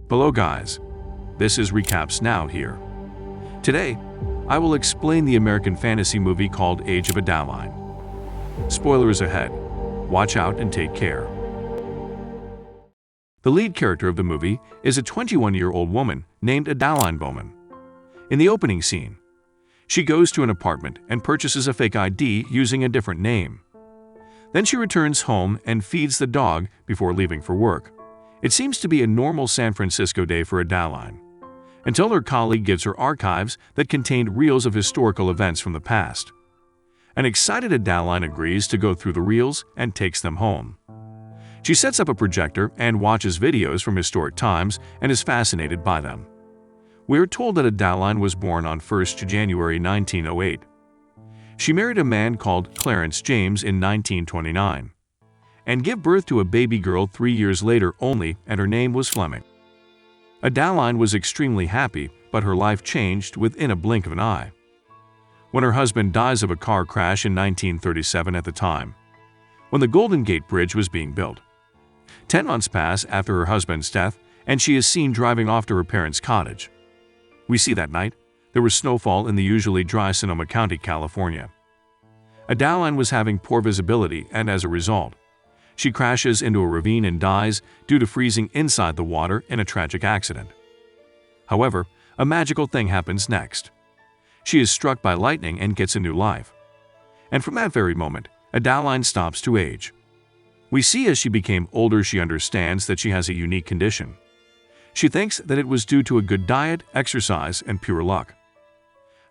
Hello guys, this is Recaps Now here. Today, I will explain the American fantasy movie called Age of Adaline. Spoilers ahead, watch out and take care. The lead character of the movie is a 21-year-old woman named Adaline Bowman. In the opening scene, she goes to an apartment and purchases a fake ID using a different name. Then she returns home and feeds the dog before leaving for work. It seems to be a normal San Francisco day for Adaline, until her colleague gives her archives that contained reels of historical events from the past. An excited Adaline agrees to go through the reels and takes them home. She sets up a projector and watches videos from historic times and is fascinated by them. We are told that Adaline was born on 1st January 1908. She married a man called Clarence James in 1929 and gave birth to a baby girl 3 years later only, and her name was Fleming. Adaline was extremely happy, but her life changed within a blink of an eye. When her husband dies of a car crash in 1937 at the time, when the Golden Gate Bridge was being built. 10 months pass after her husband's death, and she is seen driving off to her parents' cottage. We see that night, there was snowfall in the usually dry Sonoma County, California. Adaline was having poor visibility, and as a result, she crashes into a ravine and dies due to freezing inside the water in a tragic accident. However, a magical thing happens next. She is struck by lightning and gets a new life. And from that very moment, Adaline stops to age. We see as she became older she understands that she has a unique condition. She thinks that it was due to a good diet, exercise, and pure luck.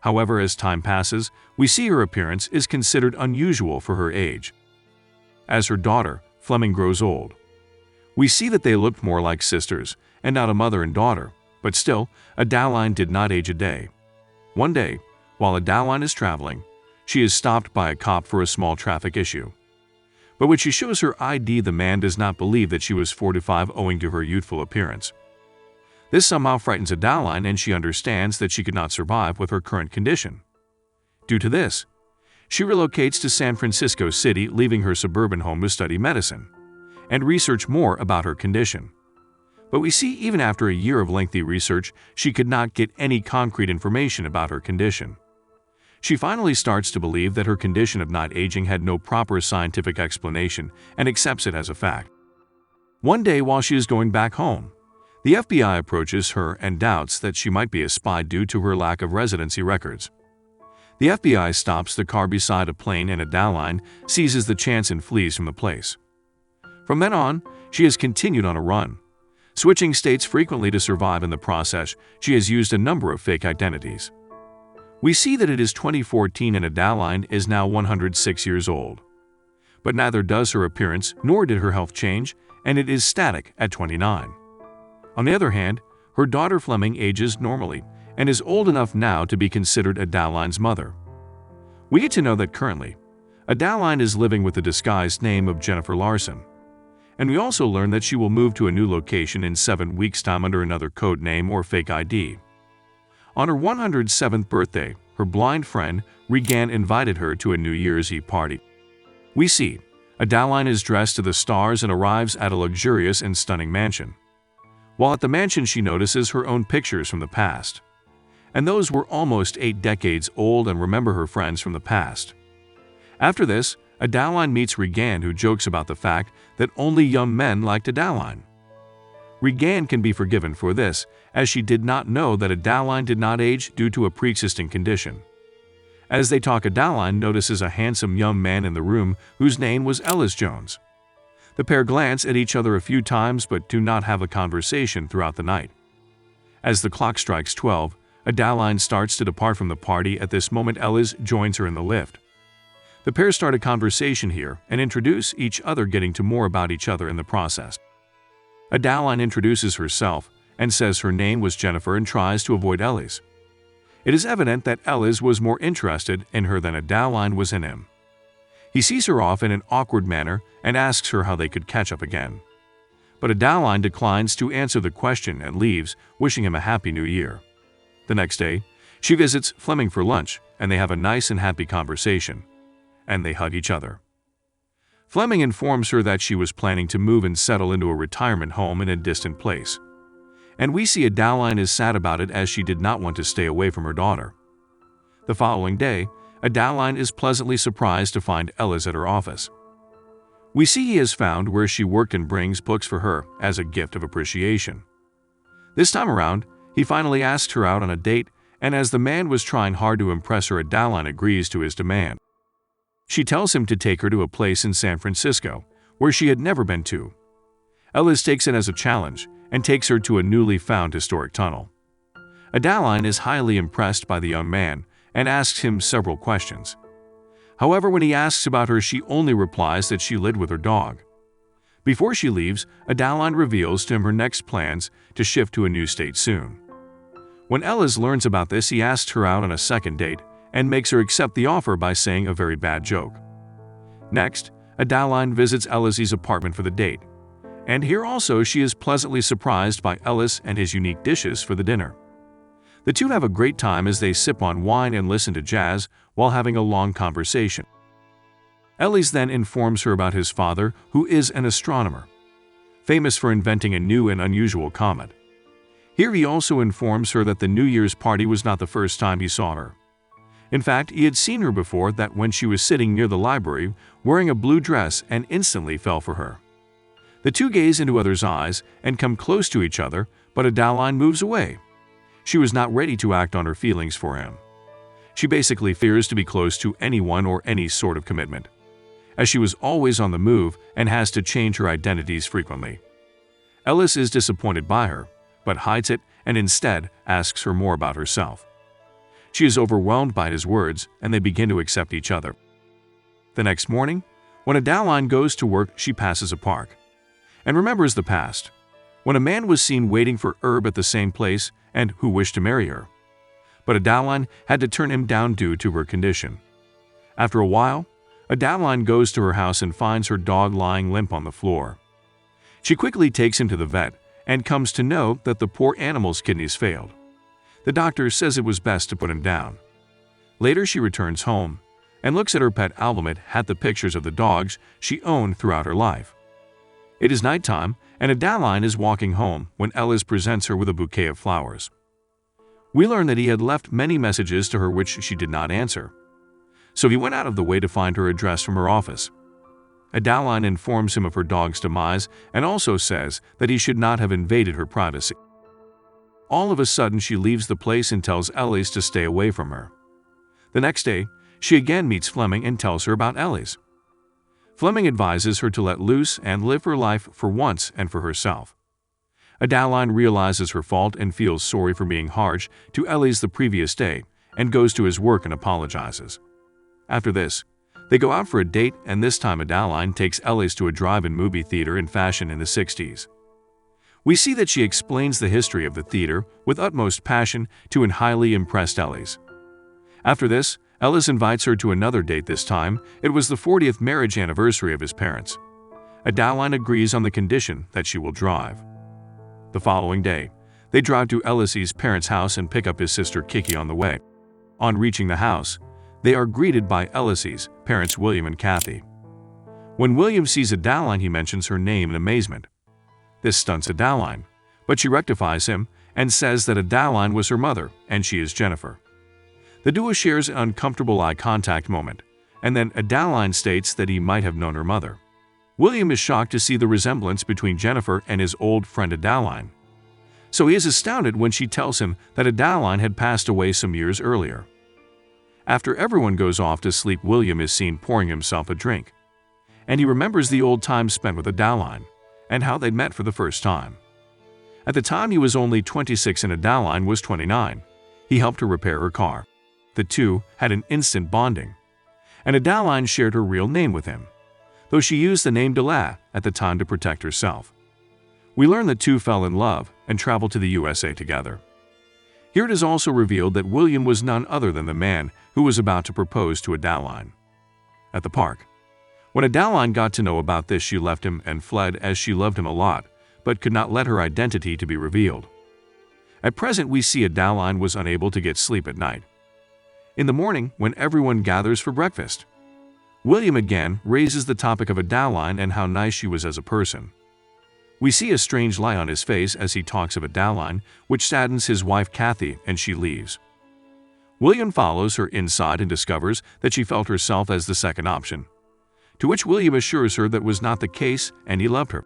However, as time passes, we see her appearance is considered unusual for her age. As her daughter, Fleming, grows old, we see that they looked more like sisters and not a mother and daughter, but still, Adaline did not age a day. One day, while Adaline is traveling, she is stopped by a cop for a small traffic issue. But when she shows her ID, the man does not believe that she was 45 owing to her youthful appearance. This somehow frightens Adaline, and she understands that she could not survive with her current condition. Due to this, she relocates to San Francisco City, leaving her suburban home to study medicine and research more about her condition. But we see even after a year of lengthy research, she could not get any concrete information about her condition. She finally starts to believe that her condition of not aging had no proper scientific explanation and accepts it as a fact. One day while she is going back home, the FBI approaches her and doubts that she might be a spy due to her lack of residency records. The FBI stops the car beside a plane, and Adaline seizes the chance and flees from the place. From then on, she has continued on a run, switching states frequently to survive. In the process, she has used a number of fake identities. We see that it is 2014 and Adaline is now 106 years old. But neither does her appearance nor did her health change, and it is static at 29. On the other hand, her daughter Fleming ages normally and is old enough now to be considered Adaline's mother. We get to know that currently, Adaline is living with the disguised name of Jennifer Larson. And we also learn that she will move to a new location in 7 weeks' time under another code name or fake ID. On her 107th birthday, her blind friend, Regan, invited her to a New Year's Eve party. We see Adaline is dressed to the stars and arrives at a luxurious and stunning mansion. While at the mansion, she notices her own pictures from the past. And those were almost 8 decades old and remember her friends from the past. After this, Adaline meets Regan, who jokes about the fact that only young men liked Adaline. Regan can be forgiven for this, as she did not know that Adaline did not age due to a pre-existing condition. As they talk, Adaline notices a handsome young man in the room whose name was Ellis Jones. The pair glance at each other a few times but do not have a conversation throughout the night. As the clock strikes 12, Adaline starts to depart from the party. At this moment, Ellis joins her in the lift. The pair start a conversation here and introduce each other, getting to more about each other in the process. Adaline introduces herself and says her name was Jennifer and tries to avoid Ellis. It is evident that Ellis was more interested in her than Adaline was in him. He sees her off in an awkward manner and asks her how they could catch up again. But Adaline declines to answer the question and leaves, wishing him a happy new year. The next day, she visits Fleming for lunch, and they have a nice and happy conversation, and they hug each other. Fleming informs her that she was planning to move and settle into a retirement home in a distant place. and we see Adaline is sad about it as she did not want to stay away from her daughter. The following day, Adaline is pleasantly surprised to find Ellis at her office. We see he has found where she worked and brings books for her as a gift of appreciation. This time around, he finally asks her out on a date, and as the man was trying hard to impress her, Adaline agrees to his demand. She tells him to take her to a place in San Francisco, where she had never been to. Ellis takes it as a challenge and takes her to a newly found historic tunnel. Adaline is highly impressed by the young man and asks him several questions. However, when he asks about her, she only replies that she lived with her dog. Before she leaves, Adaline reveals to him her next plans to shift to a new state soon. When Ellis learns about this, he asks her out on a second date and makes her accept the offer by saying a very bad joke. Next, Adaline visits Ellis's apartment for the date, and here also she is pleasantly surprised by Ellis and his unique dishes for the dinner. The two have a great time as they sip on wine and listen to jazz while having a long conversation. Ellis then informs her about his father, who is an astronomer, famous for inventing a new and unusual comet. Here he also informs her that the New Year's party was not the first time he saw her. In fact, he had seen her before that when she was sitting near the library wearing a blue dress and instantly fell for her. The two gaze into others' eyes and come close to each other, but Adaline moves away. She was not ready to act on her feelings for him. She basically fears to be close to anyone or any sort of commitment, as she was always on the move and has to change her identities frequently. Ellis is disappointed by her, but hides it and instead asks her more about herself. She is overwhelmed by his words, and they begin to accept each other. The next morning, when Adaline goes to work, she passes a park and remembers the past, when a man was seen waiting for Herb at the same place and who wished to marry her. But Adaline had to turn him down due to her condition. After a while, Adaline goes to her house and finds her dog lying limp on the floor. She quickly takes him to the vet and comes to know that the poor animal's kidneys failed. The doctor says it was best to put him down. Later, she returns home and looks at her pet album. It had the pictures of the dogs she owned throughout her life. It is nighttime, and Adaline is walking home when Ellis presents her with a bouquet of flowers. We learn that he had left many messages to her which she did not answer, so he went out of the way to find her address from her office. Adaline informs him of her dog's demise and also says that he should not have invaded her privacy. All of a sudden, she leaves the place and tells Ellis to stay away from her. The next day, she again meets Fleming and tells her about Ellis. Fleming advises her to let loose and live her life for once and for herself. Adaline realizes her fault and feels sorry for being harsh to Ellis the previous day and goes to his work and apologizes. After this, they go out for a date, and this time Adaline takes Ellis to a drive-in movie theater in fashion in the 60s. We see that she explains the history of the theater with utmost passion to an highly impressed Ellis. After this, Ellis invites her to another date. This time, it was the 40th marriage anniversary of his parents. Adaline agrees on the condition that she will drive. The following day, they drive to Ellis's parents' house and pick up his sister Kiki on the way. On reaching the house, they are greeted by Ellis's parents, William and Kathy. When William sees Adaline, he mentions her name in amazement. This stunts Adaline, but she rectifies him and says that Adaline was her mother and she is Jennifer. The duo shares an uncomfortable eye contact moment, and then Adaline states that he might have known her mother. William is shocked to see the resemblance between Jennifer and his old friend Adaline, so he is astounded when she tells him that Adaline had passed away some years earlier. After everyone goes off to sleep, William is seen pouring himself a drink, and he remembers the old time spent with Adaline and how they met for the first time. At the time, he was only 26 and Adaline was 29. He helped her repair her car. The two had an instant bonding, and Adaline shared her real name with him, though she used the name Dela at the time to protect herself. We learn the two fell in love and traveled to the USA together. Here it is also revealed that William was none other than the man who was about to propose to Adaline. At the park, when Adaline got to know about this, she left him and fled as she loved him a lot, but could not let her identity to be revealed. At present, we see Adaline was unable to get sleep at night. In the morning, when everyone gathers for breakfast, William again raises the topic of Adaline and how nice she was as a person. We see a strange lie on his face as he talks of Adaline, which saddens his wife Kathy, and she leaves. William follows her inside and discovers that she felt herself as the second option, to which William assures her that was not the case and he loved her.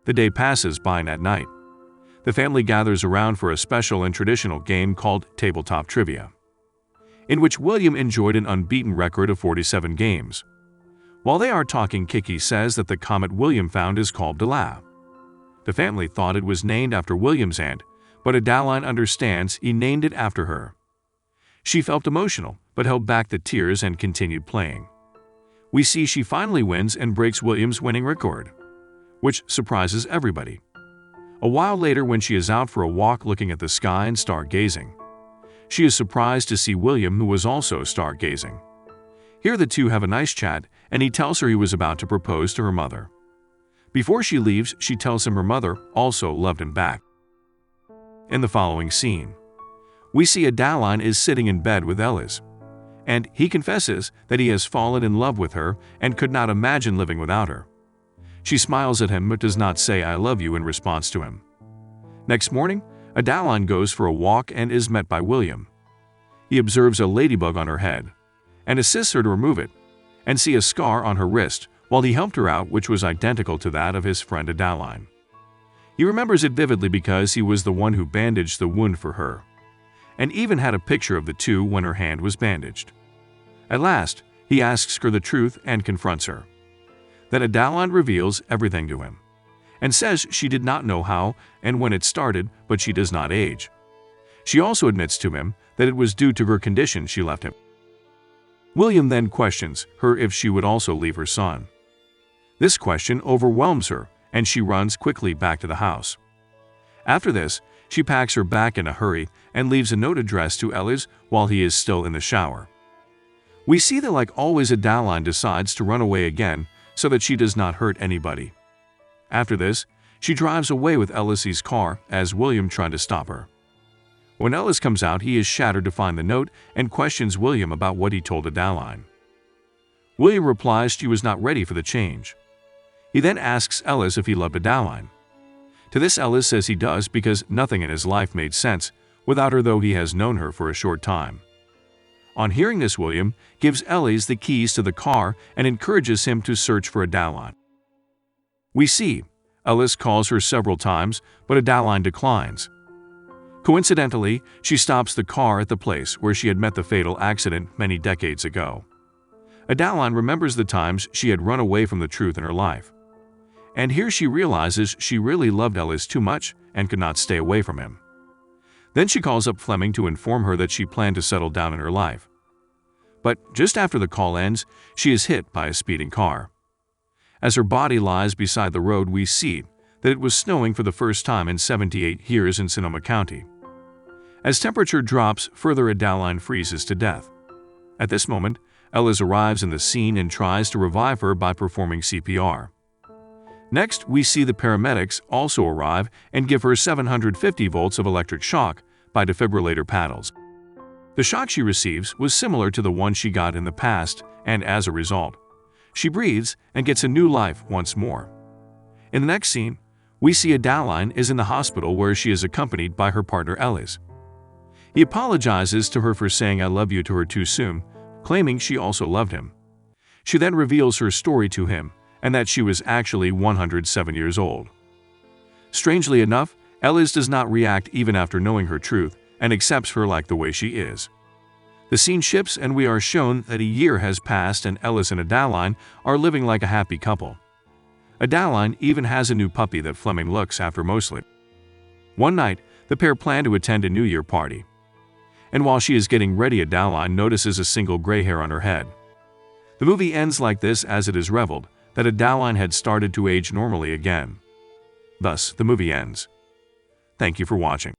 The day passes by, and at night, the family gathers around for a special and traditional game called tabletop trivia, in which William enjoyed an unbeaten record of 47 games. While they are talking, Kiki says that the comet William found is called Adaline. The family thought it was named after William's aunt, but Adaline understands he named it after her. She felt emotional, but held back the tears and continued playing. We see she finally wins and breaks William's winning record, which surprises everybody. A while later, when she is out for a walk looking at the sky and stargazing, she is surprised to see William, who was also stargazing. Here the two have a nice chat, and he tells her he was about to propose to her mother. Before she leaves, she tells him her mother also loved him back. In the following scene, we see Adaline is sitting in bed with Ellis, and he confesses that he has fallen in love with her and could not imagine living without her. She smiles at him but does not say "I love you" in response to him. Next morning, Adaline goes for a walk and is met by William. He observes a ladybug on her head and assists her to remove it, and see a scar on her wrist while he helped her out, which was identical to that of his friend Adaline. He remembers it vividly because he was the one who bandaged the wound for her, and even had a picture of the two when her hand was bandaged. At last, he asks her the truth and confronts her. Then Adaline reveals everything to him, and says she did not know how and when it started, but she does not age. She also admits to him that it was due to her condition she left him. William then questions her if she would also leave her son. This question overwhelms her, and she runs quickly back to the house. After this, she packs her bag in a hurry and leaves a note addressed to Ellis while he is still in the shower. We see that, like always, Adaline decides to run away again so that she does not hurt anybody. After this, she drives away with Ellis's car as William tried to stop her. When Ellis comes out, he is shattered to find the note and questions William about what he told Adaline. William replies she was not ready for the change. He then asks Ellis if he loved Adaline. To this, Ellis says he does because nothing in his life made sense without her, though he has known her for a short time. On hearing this, William gives Ellis the keys to the car and encourages him to search for Adaline. We see Ellis calls her several times, but Adaline declines. Coincidentally, she stops the car at the place where she had met the fatal accident many decades ago. Adaline remembers the times she had run away from the truth in her life, and here she realizes she really loved Ellis too much and could not stay away from him. Then she calls up Fleming to inform her that she planned to settle down in her life. But just after the call ends, she is hit by a speeding car. As her body lies beside the road, we see that it was snowing for the first time in 78 years in Sonoma County. As temperature drops further, Adaline freezes to death. At this moment, Ellis arrives in the scene and tries to revive her by performing CPR. Next, we see the paramedics also arrive and give her 750 volts of electric shock by defibrillator paddles. The shock she receives was similar to the one she got in the past, and as a result, she breathes and gets a new life once more. In the next scene, we see Adaline is in the hospital where she is accompanied by her partner Ellis. He apologizes to her for saying "I love you" to her too soon, claiming she also loved him. She then reveals her story to him, and that she was actually 107 years old. Strangely enough, Ellis does not react even after knowing her truth and accepts her like the way she is. The scene shifts and we are shown that a year has passed and Ellis and Adaline are living like a happy couple. Adaline even has a new puppy that Fleming looks after mostly. One night, the pair plan to attend a New Year party, and while she is getting ready, Adaline notices a single gray hair on her head. The movie ends like this, as it is revealed that Adaline had started to age normally again. Thus, the movie ends. Thank you for watching.